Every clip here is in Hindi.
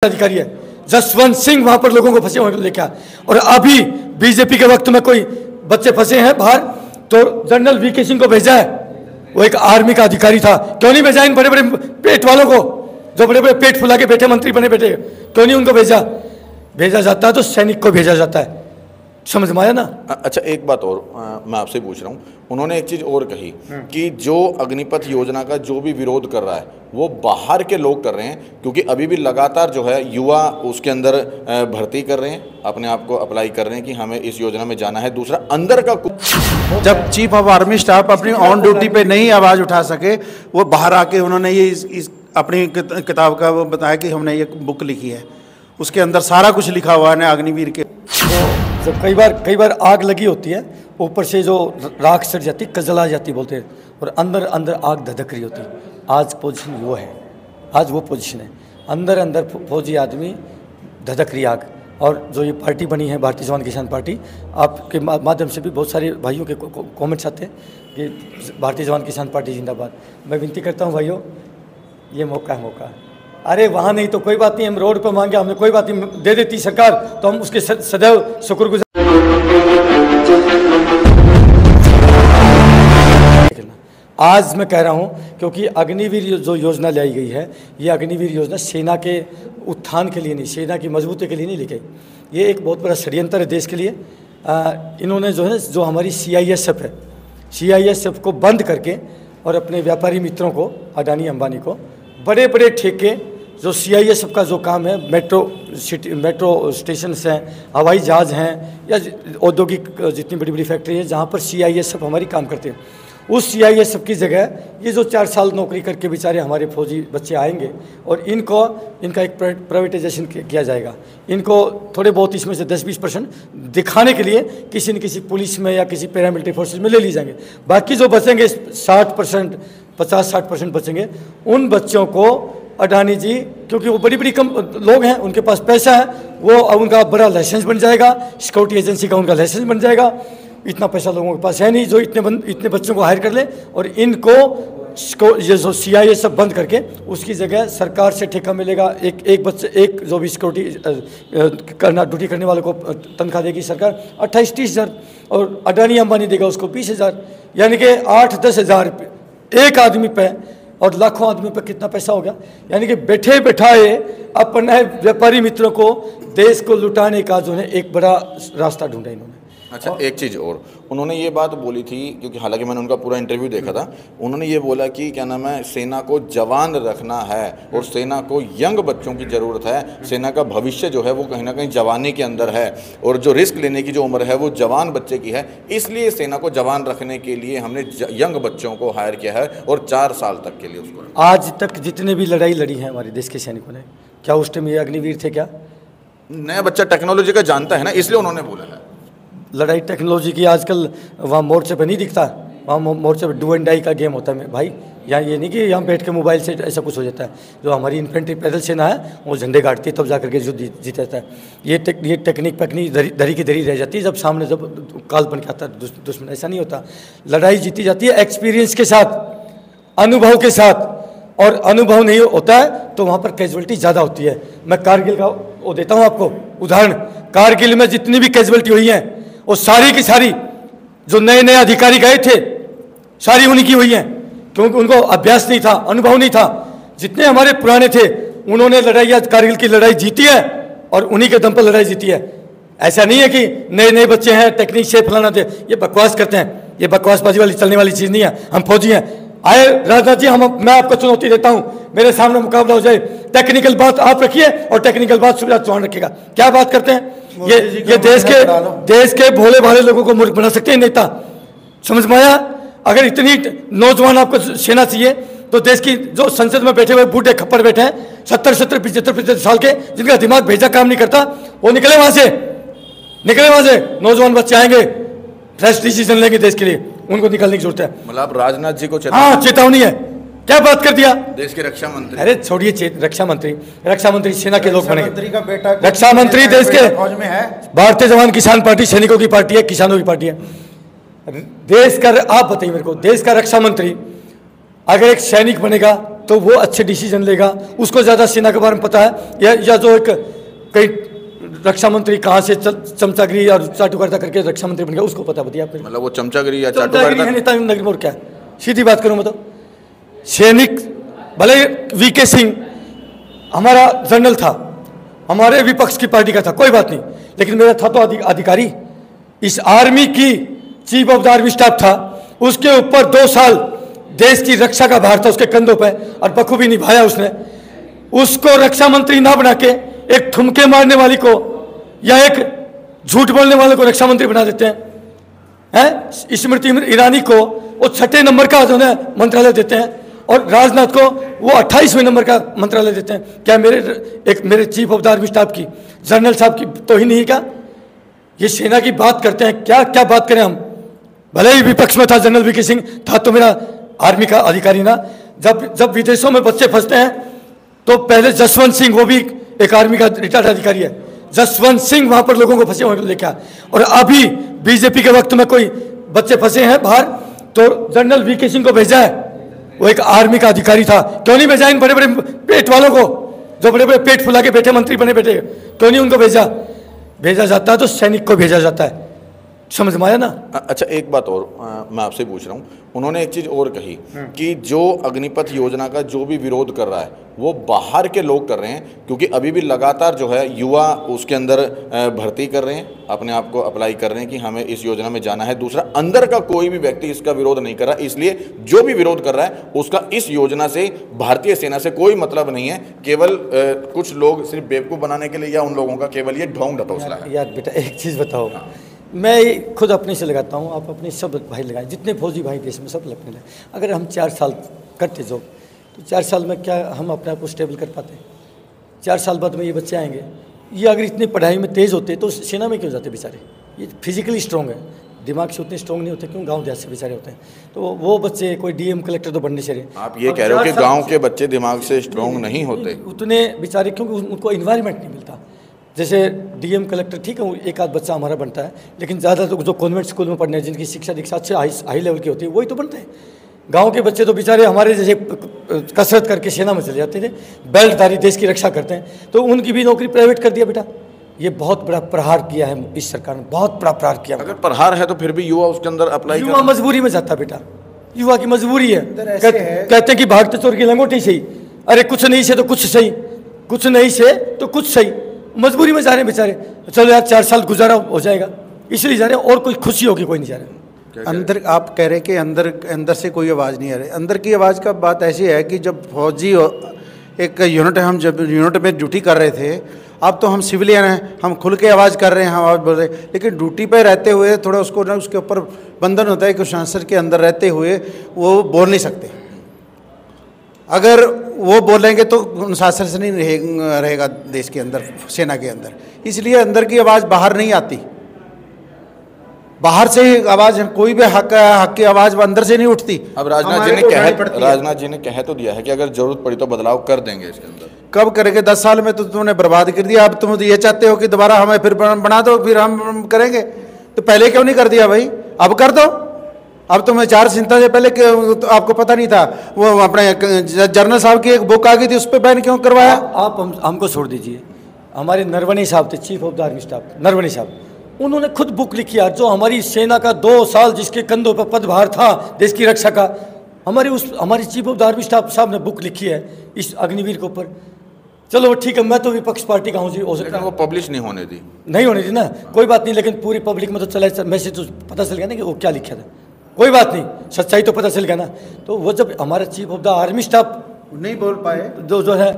अधिकारी है जसवंत सिंह वहां पर लोगों को फंसे हुए लेके आया। और अभी बीजेपी के वक्त में कोई बच्चे फंसे हैं बाहर तो जनरल वीके सिंह को भेजा है, वो एक आर्मी का अधिकारी था। क्यों नहीं भेजा इन बड़े बड़े पेट वालों को, जो बड़े बड़े पेट फुला के बैठे मंत्री बने बैठे, क्यों नहीं उनको भेजा? भेजा जाता है तो सैनिक को भेजा जाता है। समझ में आया ना? अच्छा, एक बात और मैं आपसे पूछ रहा हूँ, उन्होंने एक चीज़ और कही कि जो अग्निपथ योजना का जो भी विरोध कर रहा है वो बाहर के लोग कर रहे हैं, क्योंकि अभी भी लगातार जो है युवा उसके अंदर भर्ती कर रहे हैं, अपने आप को अप्लाई कर रहे हैं कि हमें इस योजना में जाना है। दूसरा, अंदर का जब चीफ ऑफ आर्मी स्टाफ अपनी ऑन ड्यूटी पे नहीं आवाज़ उठा सके, वो बाहर आके उन्होंने ये इस अपनी किताब का वो बताया कि हमने ये बुक लिखी है, उसके अंदर सारा कुछ लिखा हुआ है अग्निवीर के। जब कई बार आग लगी होती है, ऊपर से जो राख सट जाती है, कजला जाती बोलते हैं, और अंदर अंदर आग धधक रही होती है। आज पोजीशन वो है, आज वो पोजीशन है, अंदर अंदर फौजी आदमी धधक रही आग। और जो ये पार्टी बनी है भारतीय जवान किसान पार्टी, आपके माध्यम से भी बहुत सारे भाइयों के कमेंट्स आते हैं कि भारतीय जवान किसान पार्टी जिंदाबाद। मैं विनती करता हूँ भाइयों, ये मौका है, मौका। अरे वहाँ नहीं तो कोई बात नहीं, हम रोड पर मांगे, हमें कोई बात नहीं, दे देती सरकार तो हम उसके सदैव शुक्रगुजार। आज मैं कह रहा हूँ क्योंकि अग्निवीर जो योजना लाई गई है, ये अग्निवीर योजना सेना के उत्थान के लिए नहीं, सेना की मजबूती के लिए नहीं ली गई। ये एक बहुत बड़ा षड्यंत्र है देश के लिए। इन्होंने जो है, जो हमारी CISF है, CISF को बंद करके और अपने व्यापारी मित्रों को, अडानी अंबानी को, बड़े बड़े ठेके, जो CISF का जो काम है, मेट्रो स्टेशन हैं, हवाई जहाज़ हैं, या औद्योगिक जितनी बड़ी बड़ी फैक्ट्री है जहाँ पर CISF हमारी काम करते हैं, उस CISF की जगह ये जो 4 साल नौकरी करके बेचारे हमारे फौजी बच्चे आएंगे और इनका एक प्राइवेटाइजेशन किया जाएगा। इनको थोड़े बहुत इसमें से 10-20% दिखाने के लिए किसी न किसी पुलिस में या किसी पैरामिलिट्री फोर्सेज में ले ली जाएंगे। बाकी जो बचेंगे 60%, 50-60% बचेंगे, उन बच्चों को अडानी जी, क्योंकि वो बड़ी बड़ी लोग हैं, उनके पास पैसा है, वो उनका बड़ा लाइसेंस बन जाएगा, सिक्योरिटी एजेंसी का उनका लाइसेंस बन जाएगा। इतना पैसा लोगों के पास है नहीं जो इतने बच्चों को हायर कर ले, और इनको ये जो CISF बंद करके उसकी जगह सरकार से ठेका मिलेगा। एक जो भी सिक्योरिटी करना ड्यूटी करने वाले को तनख्वाह देगी सरकार 28-30 हज़ार, और अडानी अंबानी देगा उसको 20,000, यानी कि 8-10 हज़ार एक आदमी पे, और लाखों आदमी पर कितना पैसा हो गया। यानी कि बैठे बैठाए अपने व्यापारी मित्रों को, देश को लुटाने का जो है एक बड़ा रास्ता ढूंढा इन्होंने। अच्छा, एक चीज़ और, उन्होंने ये बात बोली थी, क्योंकि हालांकि मैंने उनका पूरा इंटरव्यू देखा था, उन्होंने ये बोला कि क्या नाम है, सेना को जवान रखना है और सेना को यंग बच्चों की ज़रूरत है। सेना का भविष्य जो है वो कहीं ना कहीं जवानी के अंदर है, और जो रिस्क लेने की जो उम्र है वो जवान बच्चे की है। इसलिए सेना को जवान रखने के लिए हमने यंग बच्चों को हायर किया है, और 4 साल तक के लिए उसको। आज तक जितने भी लड़ाई लड़ी है हमारे देश के सैनिकों ने, क्या उस टाइम ये अग्निवीर थे? क्या नया बच्चा टेक्नोलॉजी का जानता है ना, इसलिए उन्होंने बोला है। लड़ाई टेक्नोलॉजी की आजकल वहाँ मोर्चे पे नहीं दिखता, वहाँ मोर्चे पे डू एंड डाई का गेम होता है भाई। यहाँ ये नहीं कि यहाँ बैठ के मोबाइल से ऐसा कुछ हो जाता है। जो हमारी इन्फेंट्री पैदल सेना है वो झंडे गाड़ती है, तब जा करके युद्ध जीत जाता है। ये टेक्निक पैकनी धरी की धरी रह जाती है, जब सामने जब काल बन के आता है दुश्मन। ऐसा नहीं होता, लड़ाई जीती जाती है एक्सपीरियंस के साथ, अनुभव के साथ, और अनुभव नहीं होता है तो वहाँ पर कैजुअलिटी ज़्यादा होती है। मैं कारगिल का वो देता हूँ आपको उदाहरण। कारगिल में जितनी भी कैजुअलिटी हुई है वो सारी की सारी जो नए नए अधिकारी गए थे, सारी उन्हीं की हुई हैं, क्योंकि उनको अभ्यास नहीं था, अनुभव नहीं था। जितने हमारे पुराने थे उन्होंने लड़ाई, कारगिल की लड़ाई जीती है, और उन्हीं के दम पर लड़ाई जीती है। ऐसा नहीं है कि नए नए बच्चे हैं टेक्निक से फलाना थे, ये बकवास करते हैं, ये बकवासबाजी वाली चलने वाली चीज़ नहीं है। हम फौजी हैं, आए राजनाथ जी, मैं आपको चुनौती देता हूं, मेरे सामने मुकाबला हो जाए, टेक्निकल बात आप रखिए और टेक्निकल बात शिवराज चौहान रखेगा। क्या बात करते हैं ये देश के भोले भाले लोगों को मूर्ख बना सकते हैं नेता। समझ में आया? अगर इतनी नौजवान आपको सेना चाहिए तो देश की जो संसद में बैठे हुए बूढ़े खप्पर बैठे हैं 70-70, 75-75 साल के, जिनका दिमाग भेजा काम नहीं करता, वो निकले वहां से, निकले वहां से। नौजवान बच्चे आएंगे, फ्रेश डिसीजन लेंगे देश के लिए, उनको निकलने की जरूरत है। मतलब राजनाथ जी को चेतावनी है। क्या बात कर दिया? देश के रक्षा मंत्री। अरे छोड़िए रक्षा मंत्री सेना के लोग बनेंगे। बेटा रक्षा मंत्री देश के फौज में है। भारतीय जवान किसान पार्टी सैनिकों की पार्टी है, किसानों की पार्टी है। देश का, आप बताइए मेरे को, देश का रक्षा मंत्री अगर एक सैनिक बनेगा तो वो अच्छे डिसीजन लेगा, उसको ज़्यादा सेना के बारे में पता है। या जो एक कई रक्षा मंत्री कहाँ से चमचागिरी और चाटुकारिता करके रक्षा मंत्री बन गया, उसको पता बताइए आप। मतलब वो चमचागिरी या चाटुकारिता है नेता नगरी में, और क्या सीधी बात करूँ मतलब सैनिक भले वीके सिंह हमारा जनरल था, हमारे विपक्ष की पार्टी का था, कोई बात नहीं, लेकिन मेरा था तो अधिकारी, इस आर्मी की chief of the army staff था, उसके ऊपर 2 साल देश की रक्षा का भार था उसके कंधों पे और बखूबी निभाया उसने। उसको रक्षा मंत्री ना बना के एक ठुमके मारने वाली को या एक झूठ बोलने वाले को रक्षा मंत्री बना देते हैं। स्मृति ईरानी को वो 6 नंबर का जो है मंत्रालय देते हैं और राजनाथ को वो 28वें नंबर का मंत्रालय देते हैं। क्या मेरे chief of the army staff की, जनरल साहब की तो ही नहीं का? ये सेना की बात करते हैं, क्या क्या बात करें हम। भले ही विपक्ष में था जनरल वीके सिंह, था तो मेरा आर्मी का अधिकारी ना। जब विदेशों में बच्चे फंसते हैं तो पहले जसवंत सिंह, वो भी एक आर्मी का रिटायर्ड अधिकारी है, जसवंत सिंह वहां पर लोगों को फंसे हुए लेके आया। और अभी बीजेपी के वक्त में कोई बच्चे फंसे हैं बाहर तो जनरल वीके सिंह को भेजा है, वो एक आर्मी का अधिकारी था। क्यों नहीं भेजा इन बड़े बड़े पेट वालों को, जो बड़े बड़े पेट फुला के बैठे मंत्री बने बैठे, क्यों नहीं उनको भेजा जाता है तो सैनिक को भेजा जाता है। समझ में आया ना? अच्छा, एक बात और मैं आपसे पूछ रहा हूँ, उन्होंने एक चीज़ और कही कि जो अग्निपथ योजना का जो भी विरोध कर रहा है वो बाहर के लोग कर रहे हैं, क्योंकि अभी भी लगातार जो है युवा उसके अंदर भर्ती कर रहे हैं, अपने आप को अप्लाई कर रहे हैं कि हमें इस योजना में जाना है। दूसरा, अंदर का कोई भी व्यक्ति इसका विरोध नहीं कर रहा, इसलिए जो भी विरोध कर रहा है उसका इस योजना से, भारतीय सेना से कोई मतलब नहीं है। केवल कुछ लोग सिर्फ बेवकूफ़ बनाने के लिए या उन लोगों का केवल ये ढोंग ढटोसला है। यार बेटा एक चीज़ बताओ, मैं खुद अपने से लगाता हूँ, आप अपने सब भाई लगाए, जितने फौजी भाई देश में सब लगने लगे। अगर हम 4 साल करते जॉब तो 4 साल में क्या हम अपने आप को स्टेबल कर पाते? 4 साल बाद में ये बच्चे आएंगे, ये अगर इतनी पढ़ाई में तेज़ होते तो सेना में क्यों जाते बेचारे? ये फिजिकली स्ट्रॉन्ग है, दिमाग से उतने स्ट्रॉन्ग नहीं होते, क्यों गांव देहात से बेचारे होते हैं। तो वो बच्चे कोई डीएम कलेक्टर तो बनने चाहिए। आप ये कह रहे हो कि गाँव के बच्चे दिमाग से स्ट्रॉन्ग नहीं होते? उतने बेचारे, क्योंकि उनको इन्वायरमेंट नहीं मिलता। जैसे डीएम कलेक्टर ठीक है, एक आध बच्चा हमारा बनता है, लेकिन ज़्यादा तो जो कॉन्वेंट स्कूल में पढ़ने जिनकी शिक्षा दीक्षा अच्छे हाई लेवल की होती है वही तो बनते हैं। गांव के बच्चे तो बेचारे हमारे जैसे कसरत करके सेना में चले जाते थे, बेल्टधारी देश की रक्षा करते हैं, तो उनकी भी नौकरी प्राइवेट कर दिया बेटा। ये बहुत बड़ा प्रहार किया है इस सरकार ने, बहुत बड़ा प्रहार किया। अगर प्रहार है तो फिर भी युवा उसके अंदर अप्लाई, युवा मजबूरी में जाता बेटा, युवा की मजबूरी है। कहते हैं कि भागते चोर की लंगोटी सही, अरे कुछ नहीं से तो कुछ सही, कुछ नहीं से तो कुछ सही, मजबूरी में जा रहे हैं बेचारे। चलो यार 4 साल गुजारा हो जाएगा इसलिए जा रहे हैं, और कोई खुशी होगी कोई नहीं जा रहा। अंदर आप कह रहे कि अंदर से कोई आवाज़ नहीं आ रही। अंदर की आवाज़ का बात ऐसी है कि जब फौजी एक यूनिट, हम जब यूनिट में ड्यूटी कर रहे थे, अब तो हम सिविलियन हैं, हम खुल के आवाज़ कर रहे हैं, हम आवाज़ बोल रहे हैं, लेकिन ड्यूटी पे रहते हुए थोड़ा उसको ना उसके ऊपर बंधन होता है कि उस आंसर के अंदर रहते हुए वो बोल नहीं सकते। अगर वो बोलेंगे तो अनुशासन से नहीं रहेगा देश के अंदर, सेना के अंदर, इसलिए अंदर की आवाज़ बाहर नहीं आती, बाहर से ही आवाज़, कोई भी हक की आवाज़ अंदर से नहीं उठती। अब राजनाथ जी ने कह तो दिया है कि अगर जरूरत पड़ी तो बदलाव कर देंगे इसके अंदर। कब करेंगे? 10 साल में तो तुमने बर्बाद कर दिया, अब तुम ये चाहते हो कि दोबारा हमें फिर बना दो, फिर हम करेंगे। तो पहले क्यों नहीं कर दिया भाई? अब कर दो। अब तुम्हें 4 चिंता से पहले तो आपको पता नहीं था, वो अपने जनरल साहब की एक बुक आ गई थी, उस पर बैन क्यों करवाया? आप हमको छोड़ दीजिए, हमारे नरवणे साहब थे chief of the army staff, Naravane साहब, उन्होंने खुद बुक लिखी यार, जो हमारी सेना का 2 साल जिसके कंधों पर पदभार था देश की रक्षा का, हमारी chief of the army staff साहब ने बुक लिखी है इस अग्निवीर के ऊपर। चलो ठीक है, मैं तो विपक्ष पार्टी का हूँ जी, हो सकता है वो पब्लिश नहीं होने दी, नहीं होनी थी ना, कोई बात नहीं, लेकिन पूरी पब्लिक में तो चला, मैसेज तो पता चल गया ना कि वो क्या लिखा था, कोई बात नहीं, सच्चाई तो पता चल गया ना। तो वो जब हमारा chief of the army staff नहीं बोल पाए, जो है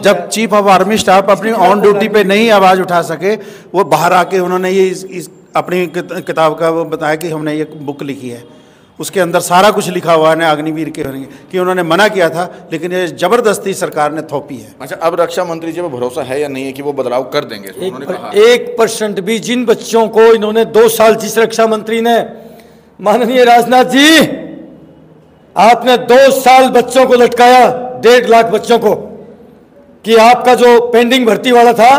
जब चीफ ऑफ आर्मी स्टाफ अपनी ऑन ड्यूटी पे नहीं आवाज़ उठा सके, वो बाहर आके उन्होंने ये इस अपनी किताब का वो बताया कि हमने ये बुक लिखी है, उसके अंदर सारा कुछ लिखा हुआ है अग्निवीर के कि उन्होंने मना किया था, लेकिन ये जबरदस्ती सरकार ने थोपी है। अच्छा, अब रक्षा मंत्री जी पर भरोसा है या नहीं है कि वो बदलाव कर देंगे? 1% भी जिन बच्चों को इन्होंने 2 साल, जिस रक्षा मंत्री ने, माननीय राजनाथ जी, आपने 2 साल बच्चों को लटकाया, 1.5 लाख बच्चों को, कि आपका जो पेंडिंग भर्ती वाला था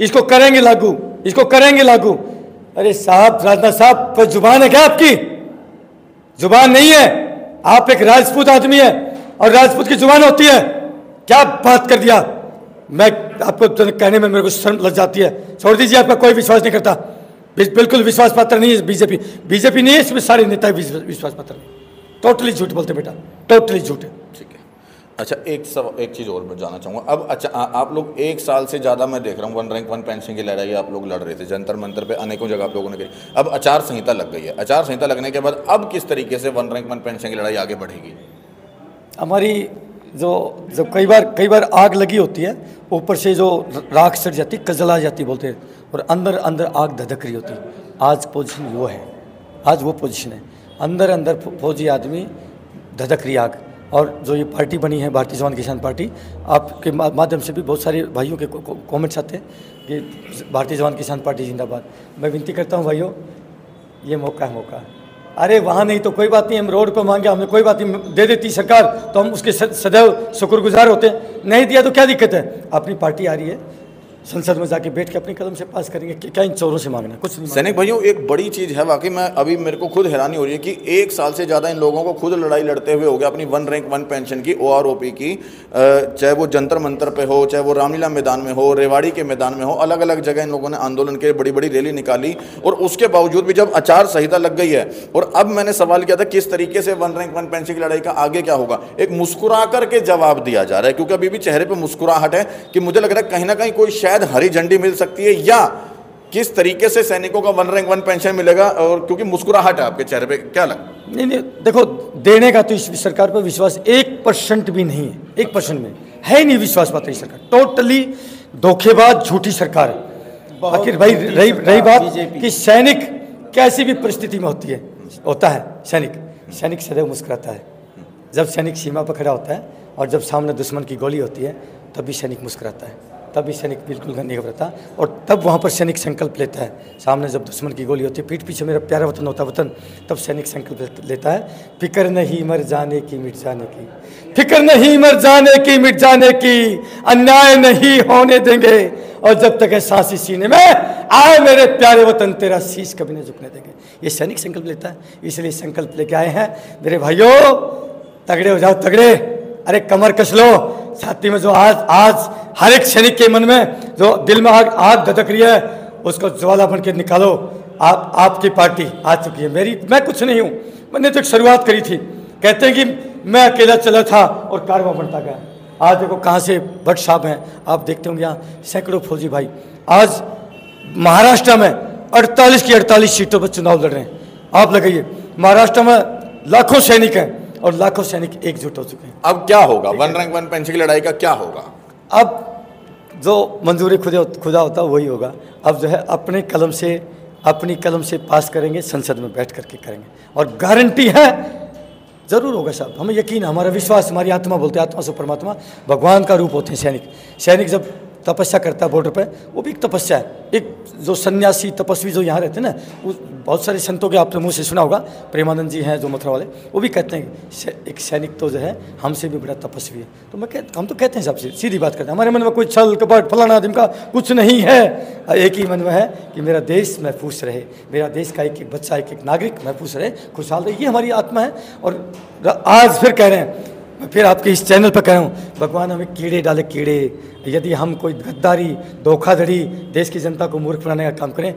इसको करेंगे लागू, इसको करेंगे लागू। अरे साहब, राजनाथ साहब, कोई जुबान है क्या आपकी? जुबान नहीं है। आप एक राजपूत आदमी है, और राजपूत की जुबान होती है। क्या बात कर दिया, मैं आपको कहने में मेरे को शर्म लग जाती है। छोड़ दीजिए, आपका कोई विश्वास नहीं करता, बिल्कुल विश्वास पात्र नहीं है बीजेपी नहीं है, इसमें सारे नेता विश्वास पात्र नहीं। टोटली झूठ बोलते बेटा, टोटली झूठ है। ठीक है। अच्छा, एक चीज़ और मैं जानना चाहूँगा। अब अच्छा, आप लोग 1 साल से ज़्यादा मैं देख रहा हूँ वन रैंक वन पेंशन की लड़ाई आप लोग लड़ रहे थे, जंतर मंतर पे अनेकों जगह आप लोगों ने करी। अब आचार संहिता लग गई है, आचार संहिता लगने के बाद अब किस तरीके से वन रैंक वन पेंशन की लड़ाई आगे बढ़ेगी? हमारी जो कई बार आग लगी होती है, ऊपर से जो राख सट जाती है, कजला जाती बोलते हैं, और अंदर अंदर आग धधक रही होती है। आज पोजीशन वो है, आज वो पोजीशन है, अंदर अंदर फौजी आदमी धधक रही आग। और जो ये पार्टी बनी है भारतीय जवान किसान पार्टी, आपके माध्यम से भी बहुत सारे भाइयों के कमेंट्स आते हैं कि भारतीय जवान किसान पार्टी जिंदाबाद। मैं विनती करता हूँ भाइयों, ये मौका है, मौका। अरे वहाँ नहीं तो कोई बात नहीं, हम रोड पर मांगे, हमने कोई बात नहीं, दे देती सरकार तो हम उसके सदैव शुक्रगुजार होते हैं। नहीं दिया तो क्या दिक्कत है, अपनी पार्टी आ रही है, संसद में जाके बैठ के अपने कदम से पास करेंगे, क्या इन चोरों से मांगना, कुछ नहीं। सैनिक भाइयों, एक बड़ी चीज़ है वाकई में, अभी मेरे को खुद हैरानी हो रही है कि 1 साल से ज़्यादा इन लोगों को खुद लड़ाई लड़ते हुए हो गया अपनी वन रैंक वन पेंशन की, OROP की, चाहे वो जंतर मंतर पे हो, चाहे वो रामलीला मैदान में हो, रेवाड़ी के मैदान में हो, अलग अलग जगह इन लोगों ने आंदोलन के बड़ी बड़ी रैली निकाली। और उसके बावजूद भी जब आचार संहिता लग गई है, और अब मैंने सवाल किया था किस तरीके से वन रैंक वन पेंशन की लड़ाई का आगे क्या होगा, एक मुस्कुरा करके जवाब दिया जा रहा है, क्योंकि अभी भी चेहरे पर मुस्कुराहट है कि मुझे लग रहा है कहीं ना कहीं कोई शायद हरी झंडी मिल सकती है, या किस तरीके से सैनिकों का वन रैंक वन पेंशन मिलेगा, और क्योंकि मुस्कुराहट है आपके चेहरे पे, क्या लगा? नहीं, देखो, देने का तो इस सरकार पर विश्वास 1% भी नहीं है, 1% में है नहीं विश्वास पात्र सरकार, टोटली धोखेबाज झूठी सरकार है। आखिर भाई रही बात कि सैनिक कैसी भी परिस्थिति में होता है सैनिक सदैव मुस्कुराता है। जब सैनिक सीमा पर खड़ा होता है और जब सामने दुश्मन की गोली होती है, तब भी सैनिक मुस्कुराता है, तब भी सैनिक बिल्कुल नहीं घबराता, और तब वहाँ पर सैनिक संकल्प लेता है। सामने जब दुश्मन की गोली होती है, पीठ पीछे मेरा प्यारा वतन होता है वतन, तब सैनिक संकल्प लेता है, फिक्र नहीं मर जाने की मिट जाने की, फिक्र नहीं मर जाने की मिट जाने की, अन्याय नहीं होने देंगे, और जब तक है सांस सीने में आए मेरे प्यारे वतन, तेरा शीश कभी नहीं झुकने देंगे। ये सैनिक संकल्प लेता है, इसलिए संकल्प लेके आए हैं। मेरे भाइयों, तगड़े हो जाओ, तगड़े। अरे कमर कस लो, छाती में जो आज हर एक सैनिक के मन में जो दिल में आग धधक रही है, उसको ज्वाला बन के निकालो। आपकी पार्टी आ चुकी है, मैं कुछ नहीं हूँ। मैंने तो एक शुरुआत करी थी, कहते हैं कि मैं अकेला चला था और कारवां बढ़ता गया। आज देखो कहाँ से भट्ट साहब हैं, आप देखते होंगे यहाँ सैकड़ों फौजी भाई। आज महाराष्ट्र में 48 की 48 सीटों पर चुनाव लड़ रहे हैं। आप लगाइए, महाराष्ट्र में लाखों सैनिक हैं और लाखों सैनिक एकजुट हो चुके हैं। अब क्या होगा, वन रैंक वन पेंशन की लड़ाई का क्या होगा? अब जो मंजूरी खुदा होता है वही होगा। अब जो है अपनी कलम से पास करेंगे, संसद में बैठ करके करेंगे, और गारंटी है जरूर होगा साहब, हमें यकीन है, हमारा विश्वास, हमारी आत्मा बोलते हैं, आत्मा से परमात्मा, भगवान का रूप होते हैं सैनिक जब तपस्या करता है बॉर्डर पे, वो भी एक तपस्या है। एक जो सन्यासी तपस्वी जो यहाँ रहते हैं ना, वो बहुत सारे संतों के आपने मुँह से सुना होगा, प्रेमानंद जी हैं जो मथुरा वाले, वो भी कहते हैं कि एक सैनिक तो जो है हमसे भी बड़ा तपस्वी है। तो हम तो कहते हैं साहब, सीधी बात करते हैं, हमारे मन में कोई छल कपट फलाना आदमी का कुछ नहीं है। एक ही मन में है कि मेरा देश महफूज रहे, मेरा देश का एक एक बच्चा, एक एक नागरिक महफूज रहे, खुशहाल रहे, ये हमारी आत्मा है। और आज फिर कह रहे हैं, मैं फिर आपके इस चैनल पर कह रहा हूँ, भगवान हमें कीड़े डाले, कीड़े। यदि हम कोई गद्दारी, धोखाधड़ी, देश की जनता को मूर्ख बनाने का काम करें,